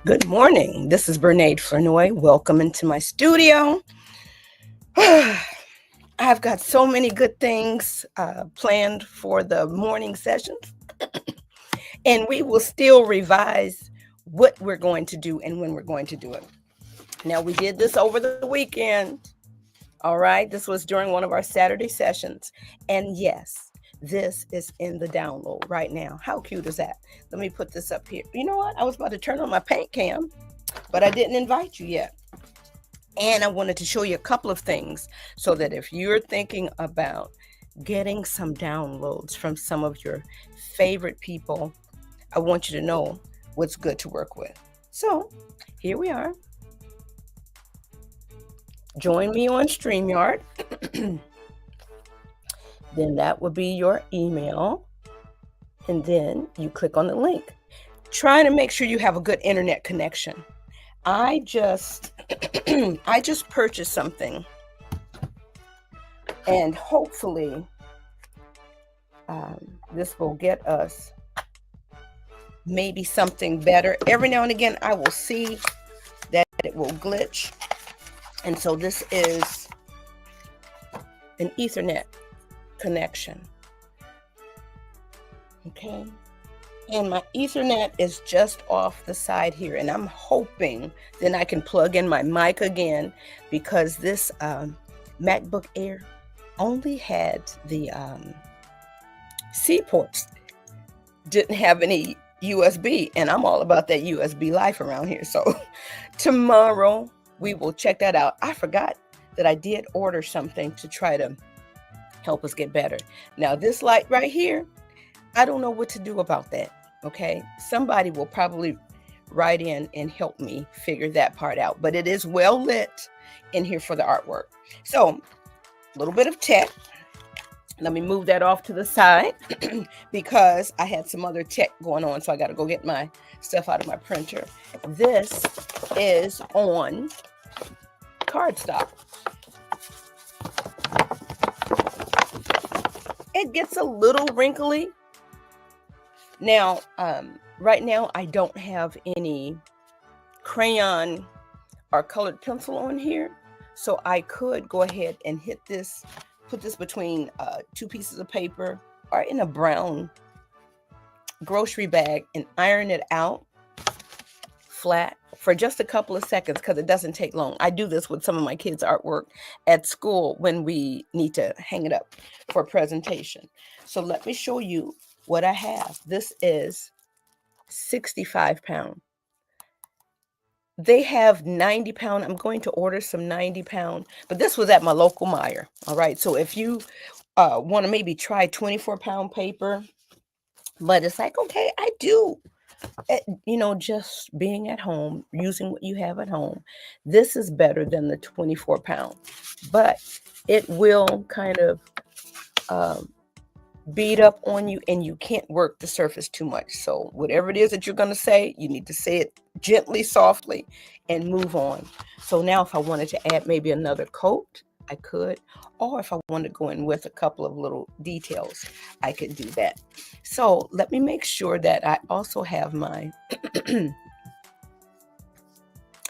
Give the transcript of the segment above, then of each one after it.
Good morning. This is Bernaid Flanoy. Welcome into my studio. I've got so many good things planned for the morning sessions, and we will still revise what we're going to do and when we're going to do it. Now, we did this over the weekend. All right. This was during one of our Saturday sessions. And yes, this is in the download right now. How cute is that? Let me put this up here. You know what? I was about to turn on my paint cam, but I didn't invite you yet. And I wanted to show you a couple of things so that if you're thinking about getting some downloads from some of your favorite people, I want you to know what's good to work with. So here we are. Join me on StreamYard. Then that will be your email. And then you click on the link. Try to make sure you have a good internet connection. I just purchased something. And hopefully this will get us maybe something better. Every now and again, I will see that it will glitch. And so this is an Ethernet connection. Okay. And my Ethernet is just off the side here. And I'm hoping then I can plug in my mic again, because this MacBook Air only had the C ports, didn't have any USB. And I'm all about that USB life around here. So tomorrow we will check that out. I forgot that I did order something to try to help us get better. Now, this light right here, I don't know what to do about that. Okay. Somebody will probably write in and help me figure that part out, but it is well lit in here for the artwork. So a little bit of tech. Let me move that off to the side because I had some other tech going on. So I got to go get my stuff out of my printer. This is on cardstock. It gets a little wrinkly. Now, right now I don't have any crayon or colored pencil on here. So I could go ahead and hit this, put this between 2 pieces of paper or in a brown grocery bag and iron it out flat for just a couple of seconds because it doesn't take long. I do this with some of my kids' artwork at school when we need to hang it up for a presentation. So let me show you what I have. This is 65 pound. They have 90 pound. I'm going to order some 90 pound, but this was at my local Meijer. All right. So if you want to maybe try 24-pound paper, but it's like, okay, I do, just being at home, using what you have at home. This is better than the 24-pound, but it will kind of beat up on you and you can't work the surface too much. So whatever it is that you're going to say, you need to say it gently, softly, and move on. So now if I wanted to add maybe another coat, I could, or if I wanted to go in with a couple of little details, I could do that. So let me make sure that I also have my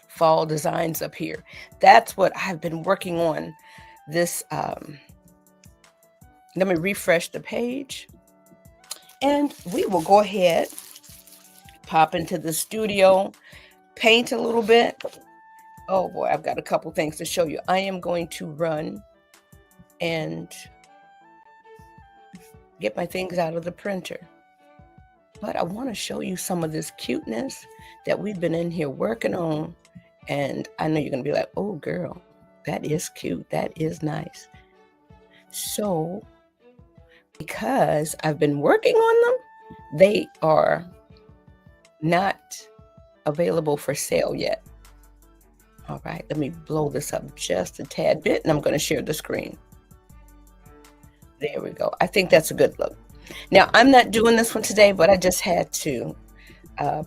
fall designs up here. That's what I've been working on this. Let me refresh the page and we will go ahead, pop into the studio, paint a little bit. Oh boy, I've got a couple things to show you. I am going to run and get my things out of the printer. But I want to show you some of this cuteness that we've been in here working on. And I know you're going to be like, oh girl, that is cute. That is nice. So because I've been working on them, they are not available for sale yet. All right, let me blow this up just a tad bit and I'm going to share the screen. There we go. I think that's a good look. Now, I'm not doing this one today, but I just had to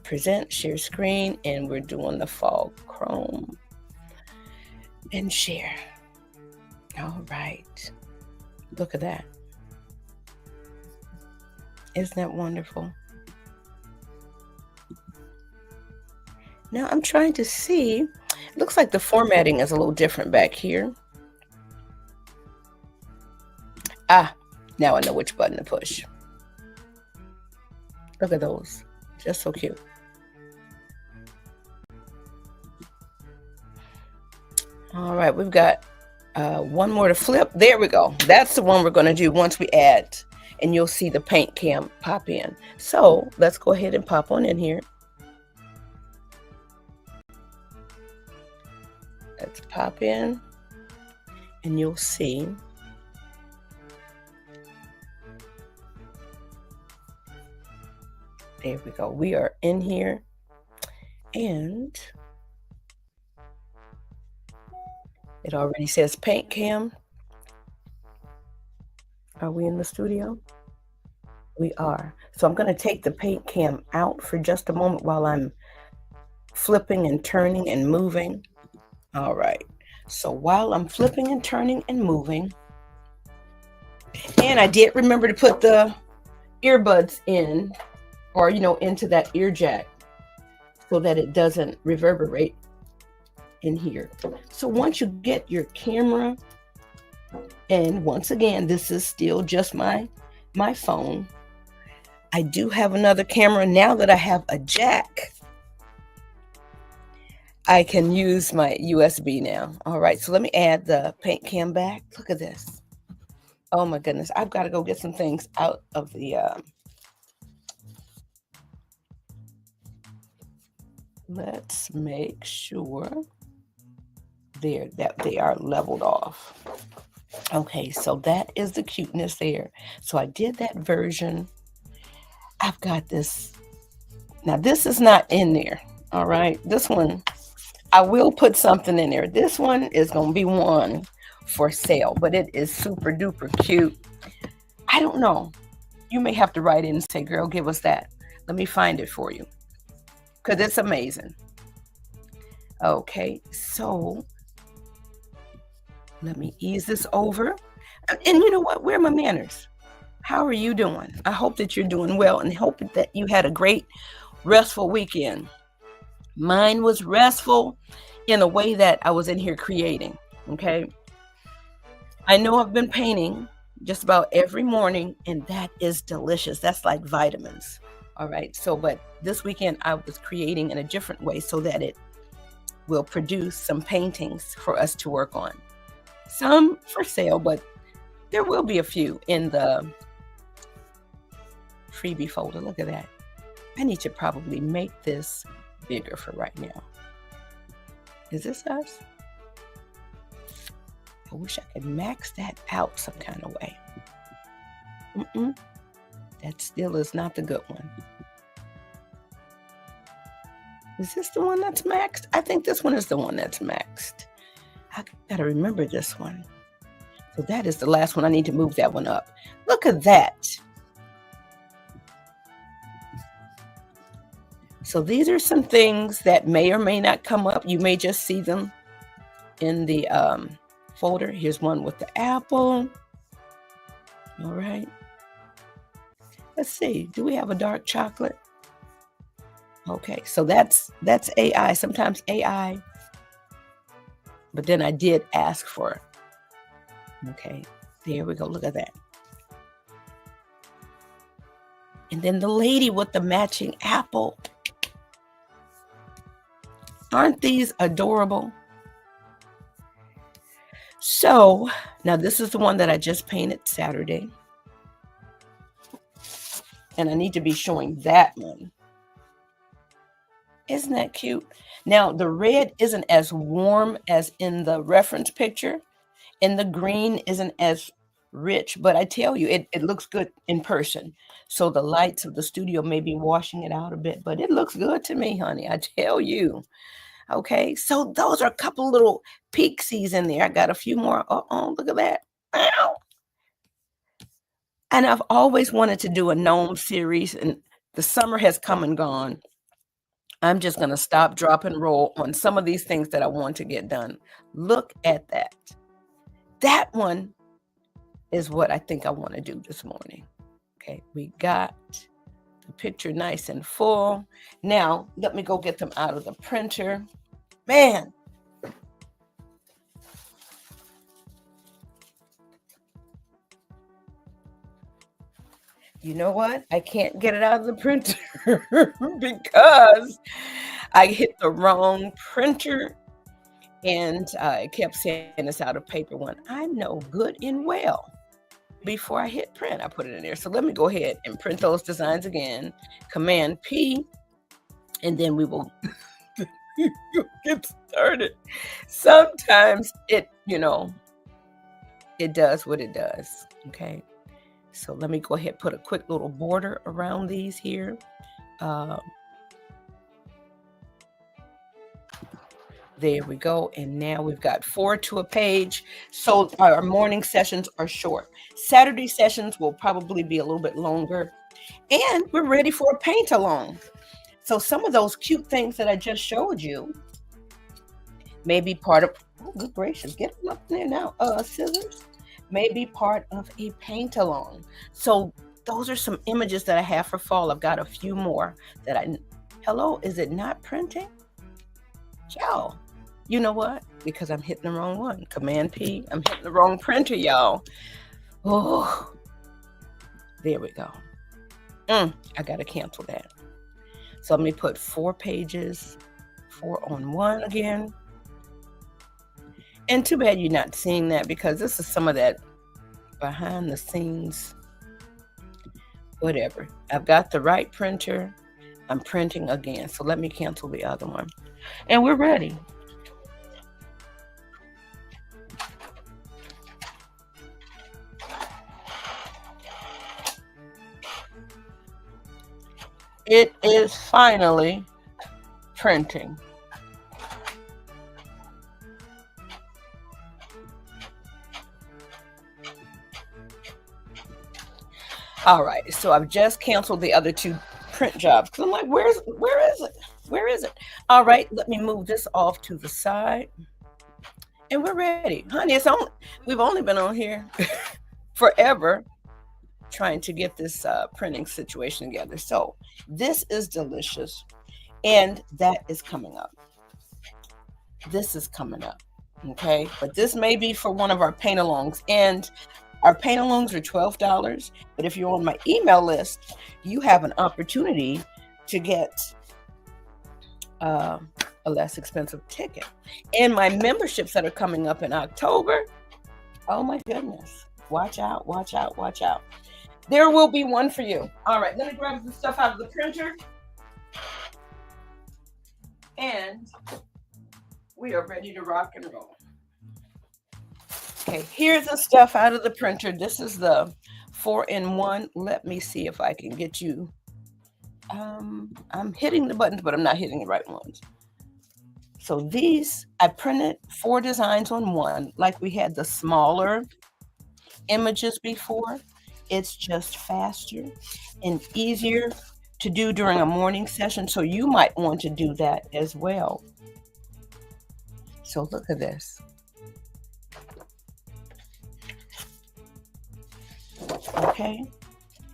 present, share screen, and we're doing the fall chrome and share. All right. Look at that. Isn't that wonderful? Now I'm trying to see, it looks like the formatting is a little different back here. Ah, now I know which button to push. Look at those, just so cute. All right, we've got one more to flip. There we go. That's the one we're going to do once we add, and you'll see the paint cam pop in. So let's go ahead and pop on in here. Let's pop in and you'll see there we go. We are in here and it already says paint cam. Are we in the studio? We are. So I'm going to take the paint cam out for just a moment while I'm flipping and turning and moving. All right. So while I'm flipping and turning and moving, and I did remember to put the earbuds in or, into that ear jack so that it doesn't reverberate in here. So once you get your camera, and once again, this is still just my phone. I do have another camera now that I have a jack. I can use my USB now. All right, so let me add the paint cam back. Look at this. Oh my goodness, I've got to go get some things out of the let's make sure there, that they are leveled off. Okay, so that is the cuteness there. So I did that version. I've got this. Now this is not in there. All right, this one, I will put something in there. This one is going to be one for sale, but it is super duper cute. I don't know. You may have to write in and say, girl, give us that. Let me find it for you, because it's amazing. Okay, so let me ease this over. And you know what? Where are my manners? How are you doing? I hope that you're doing well and hope that you had a great, restful weekend. Mine was restful in a way that I was in here creating. Okay. I know I've been painting just about every morning, and that is delicious. That's like vitamins. All right. So, but this weekend I was creating in a different way so that it will produce some paintings for us to work on. Some for sale, but there will be a few in the freebie folder. Look at that. I need to probably make this bigger for right now. Is this us? I wish I could max that out some kind of way. That still is not the good one. Is this the one that's maxed? I think this one is the one that's maxed. I gotta remember this one. So that is the last one. I need to move that one up. Look at that. So these are some things that may or may not come up. You may just see them in the folder. Here's one with the apple. All right. Let's see. Do we have a dark chocolate? Okay, so that's AI. Sometimes AI. But then I did ask for it. Okay, there we go. Look at that. And then the lady with the matching apple. Aren't these adorable? So now this is the one that I just painted Saturday. And I need to be showing that one. Isn't that cute? Now the red isn't as warm as in the reference picture, and the green isn't as rich, but I tell you, it looks good in person. So the lights of the studio may be washing it out a bit, but it looks good to me, honey. I tell you. Okay, so those are a couple little pixies in there. I got a few more. Oh, look at that. Ow. And I've always wanted to do a gnome series, and the summer has come and gone. I'm just going to stop, drop, and roll on some of these things that I want to get done. Look at that. That one is what I think I want to do this morning. Okay, we got the picture nice and full. Now, let me go get them out of the printer. Man. You know what? I can't get it out of the printer because I hit the wrong printer, and it kept saying it's out of paper one. I know good and well. Before I hit print, I put it in there. So let me go ahead and print those designs again. Command P, and then we will get started. Sometimes it does what it does. Okay. So let me go ahead and put a quick little border around these here. There we go. And now we've got 4 to a page. So our morning sessions are short. Saturday sessions will probably be a little bit longer. And we're ready for a paint along. So some of those cute things that I just showed you may be part of, oh, good gracious, get them up there now. Scissors may be part of a paint along. So those are some images that I have for fall. I've got a few more that hello, is it not printing? Y'all, you know what? Because I'm hitting the wrong one. Command P, I'm hitting the wrong printer, y'all. Oh, there we go. I got to cancel that. So let me put 4 pages, 4 on 1 again. And too bad you're not seeing that, because this is some of that behind the scenes, whatever. I've got the right printer. I'm printing again. So let me cancel the other one. And we're ready. It is finally printing. All right, so I've just canceled the other two print jobs because I'm like, where is it? Where is it? All right, let me move this off to the side. And we're ready. Honey, we've only been on here forever trying to get this printing situation together. So this is delicious. And that is coming up. This is coming up. Okay. But this may be for one of our paint alongs. And our paint alongs are $12. But if you're on my email list, you have an opportunity to get a less expensive ticket. And my memberships that are coming up in October, oh my goodness. Watch out, watch out, watch out. There will be one for you. All right, let me grab the stuff out of the printer. And we are ready to rock and roll. Okay, here's the stuff out of the printer. This is the 4-in-1. Let me see if I can get you. I'm hitting the buttons, but I'm not hitting the right ones. So these, I printed 4 designs on one, like we had the smaller images before. It's just faster and easier to do during a morning session. So you might want to do that as well. So look at this. Okay,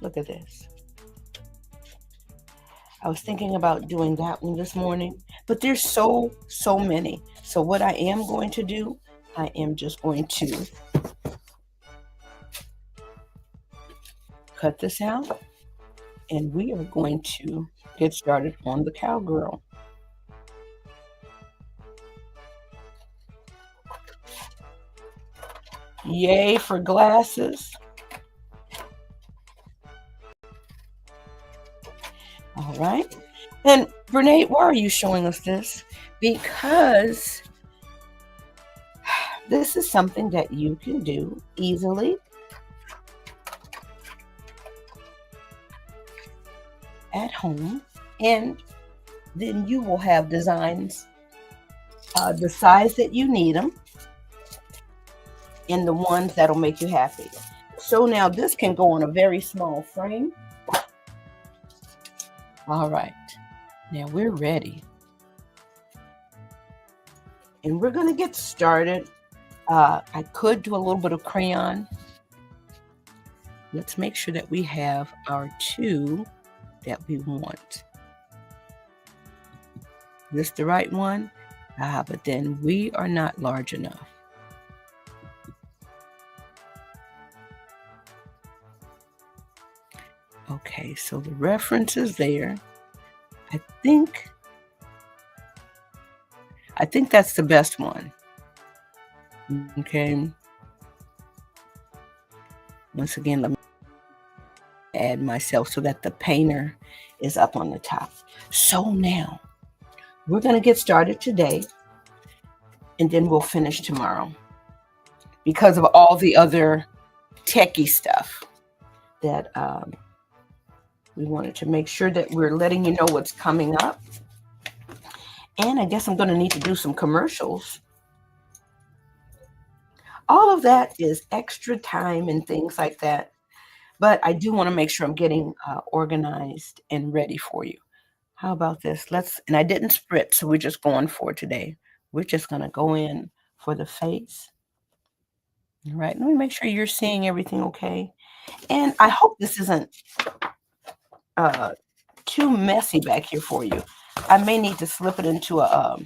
look at this. I was thinking about doing that one this morning, but there's so many. So what I am going to do, I am just going to cut this out, and we are going to get started on the cowgirl. Yay for glasses. All right. And Brene, why are you showing us this? Because this is something that you can do easily at home, and then you will have designs the size that you need them and the ones that'll make you happy. So now this can go on a very small frame. All right, now we're ready. And we're gonna get started. I could do a little bit of crayon. Let's make sure that we have our 2 that we want. This the right one? But then we are not large enough. Okay, so the reference is there. I think that's the best one. Okay. Once again, let me add myself so that the painter is up on the top. So now we're going to get started today, and then we'll finish tomorrow because of all the other techie stuff that we wanted to make sure that we're letting you know what's coming up. And I guess I'm going to need to do some commercials. All of that is extra time and things like that. But I do want to make sure I'm getting organized and ready for you. How about this? And I didn't spritz, so we're just going for today. We're just going to go in for the face. All right, let me make sure you're seeing everything okay. And I hope this isn't too messy back here for you. I may need to slip it into a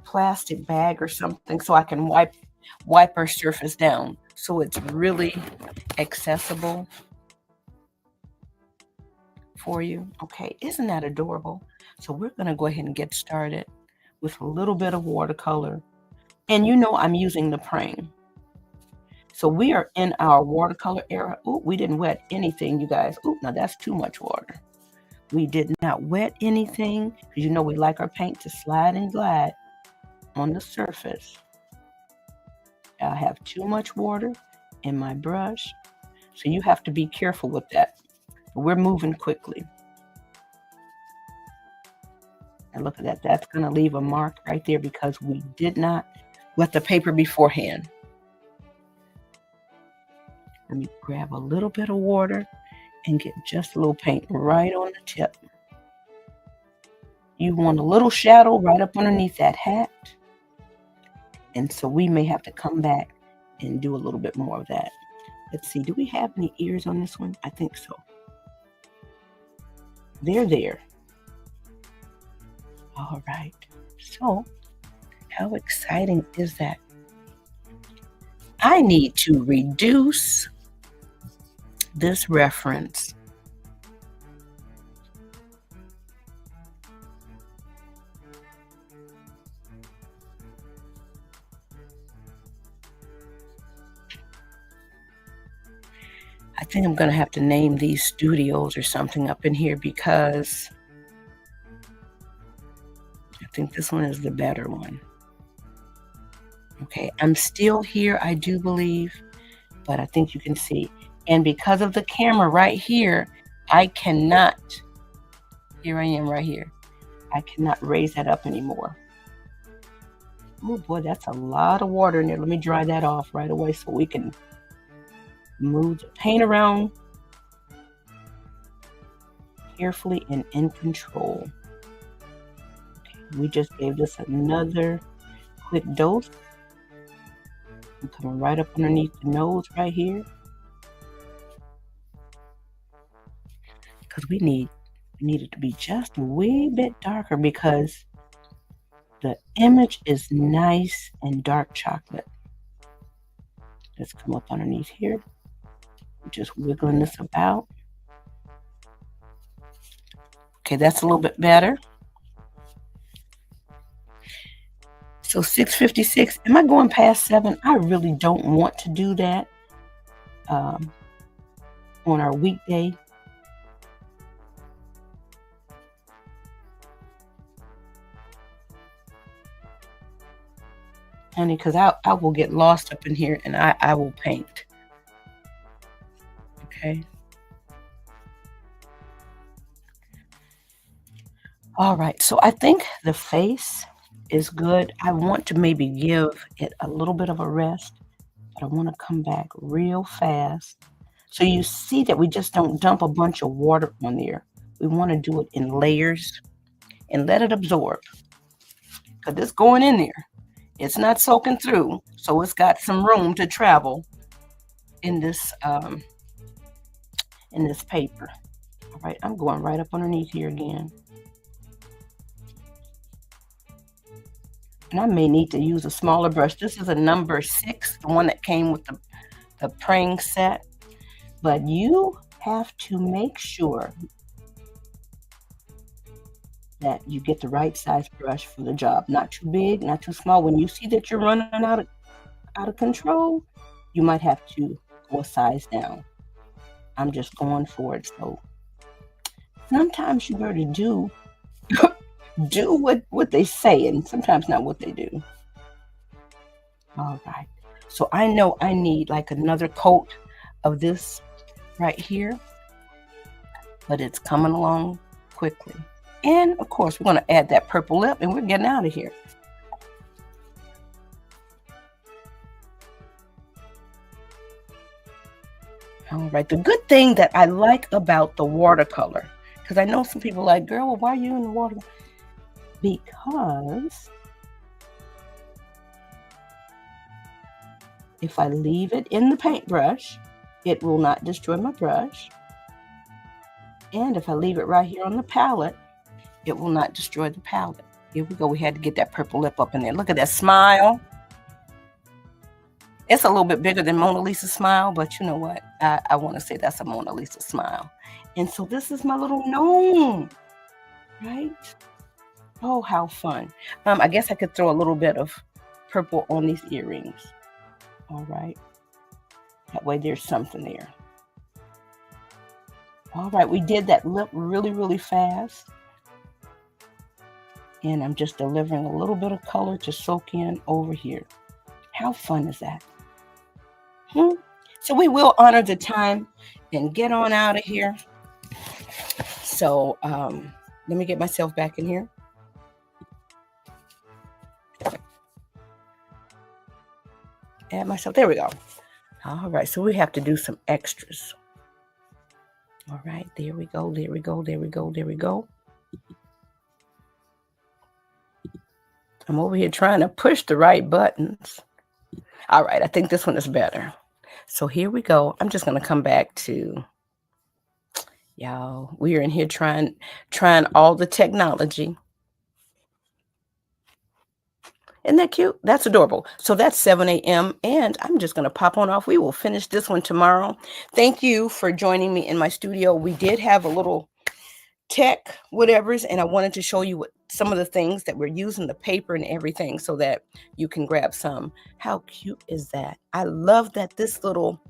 plastic bag or something so I can wipe our surface down so it's really accessible for you. Okay, isn't that adorable? So we're going to go ahead and get started with a little bit of watercolor. And you know I'm using the Prang. So we are in our watercolor era. Oh, we didn't wet anything, you guys. Oh, now that's too much water. We did not wet anything because you know we like our paint to slide and glide on the surface. I have too much water in my brush. So you have to be careful with that. We're moving quickly. And look at that. That's going to leave a mark right there because we did not wet the paper beforehand. Let me grab a little bit of water and get just a little paint right on the tip. You want a little shadow right up underneath that hat. And so we may have to come back and do a little bit more of that. Let's see, do we have any ears on this one? I think so. They're there. All right. So how exciting is that? I need to reduce this reference. I think I'm going to have to name these studios or something up in here because I think this one is the better one. Okay, I'm still here, I do believe, but I think you can see. And because of the camera right here, I cannot, here I am right here, I cannot raise that up anymore. Oh boy, that's a lot of water in there. Let me dry that off right away so we can move the paint around carefully and in control. Okay, we just gave this another quick dose. I'm coming right up underneath the nose right here. Because we need it to be just a wee bit darker because the image is nice and dark chocolate. Let's come up underneath here. Just wiggling this about. Okay, that's a little bit better. So 6:56, am I going past 7? I really don't want to do that on our weekday. Honey, because I will get lost up in here and I will paint. Okay. All right, so I think the face is good. I want to maybe give it a little bit of a rest, but I want to come back real fast. So you see that we just don't dump a bunch of water on there. We want to do it in layers and let it absorb because it's going in there. It's not soaking through, so it's got some room to travel in this paper. All right, I'm going right up underneath here again. And I may need to use a smaller brush. This is a number 6, the one that came with the praying set. But you have to make sure that you get the right size brush for the job. Not too big, not too small. When you see that you're running out of control, you might have to go a size down. I'm just going for it. So sometimes you better do what they say and sometimes not what they do. All right. So I know I need like another coat of this right here, but it's coming along quickly. And of course, we're going to add that purple lip and we're getting out of here. All right. The good thing that I like about the watercolor, because I know some people are like, girl, well, why are you in the water? Because if I leave it in the paintbrush, it will not destroy my brush. And if I leave it right here on the palette, it will not destroy the palette. Here we go. We had to get that purple lip up in there. Look at that smile. It's a little bit bigger than Mona Lisa's smile, but you know what? I want to say that's a Mona Lisa smile. And so this is my little gnome, right? Oh, how fun. I guess I could throw a little bit of purple on these earrings. All right. That way there's something there. All right, we did that lip really, really fast. And I'm just delivering a little bit of color to soak in over here. How fun is that? So we will honor the time and get on out of here. So let me get myself back in here. Add myself. There we go. All right. So we have to do some extras. All right. There we go. There we go. There we go. There we go. I'm over here trying to push the right buttons. All right. I think this one is better. So here we go. I'm just going to come back to y'all. We are in here trying all the technology. Isn't that cute? That's adorable. So that's 7 a.m. And I'm just going to pop on off. We will finish this one tomorrow. Thank you for joining me in my studio. We did have a little tech whatevers, and I wanted to show you what some of the things that we're using, the paper and everything, so that you can grab some. How cute is that? I love that this little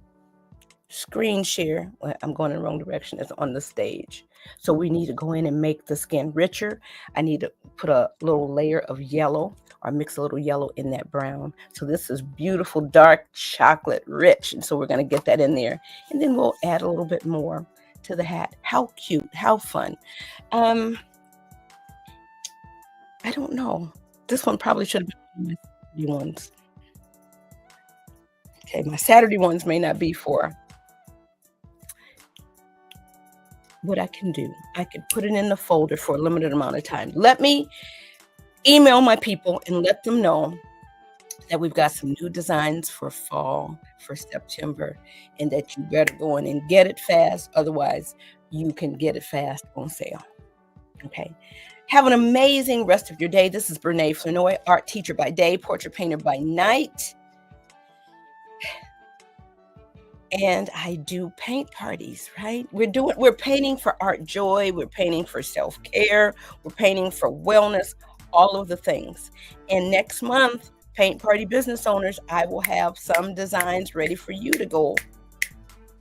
screen share, well, I'm going in the wrong direction, is on the stage. So we need to go in and make the skin richer. I need to put a little layer of yellow or mix a little yellow in that brown. So this is beautiful, dark chocolate rich. And so we're going to get that in there. And then we'll add a little bit more to the hat. How cute, how fun. I don't know. This one probably should have been my Saturday ones. Okay, my Saturday ones may not be for what I can do. I could put it in the folder for a limited amount of time. Let me email my people and let them know that we've got some new designs for fall, for September, and that you better go in and get it fast. Otherwise, you can get it fast on sale. Okay. Have an amazing rest of your day. This is Brene Flanoy, art teacher by day, portrait painter by night. And I do paint parties, right? We're painting for art joy, we're painting for self-care, we're painting for wellness, all of the things. And next month, Paint Party business owners, I will have some designs ready for you to go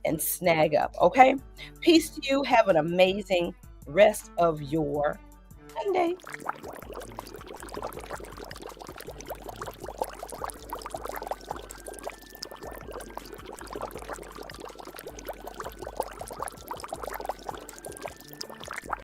and snag up, okay? Peace to you. Have an amazing rest of your Sunday.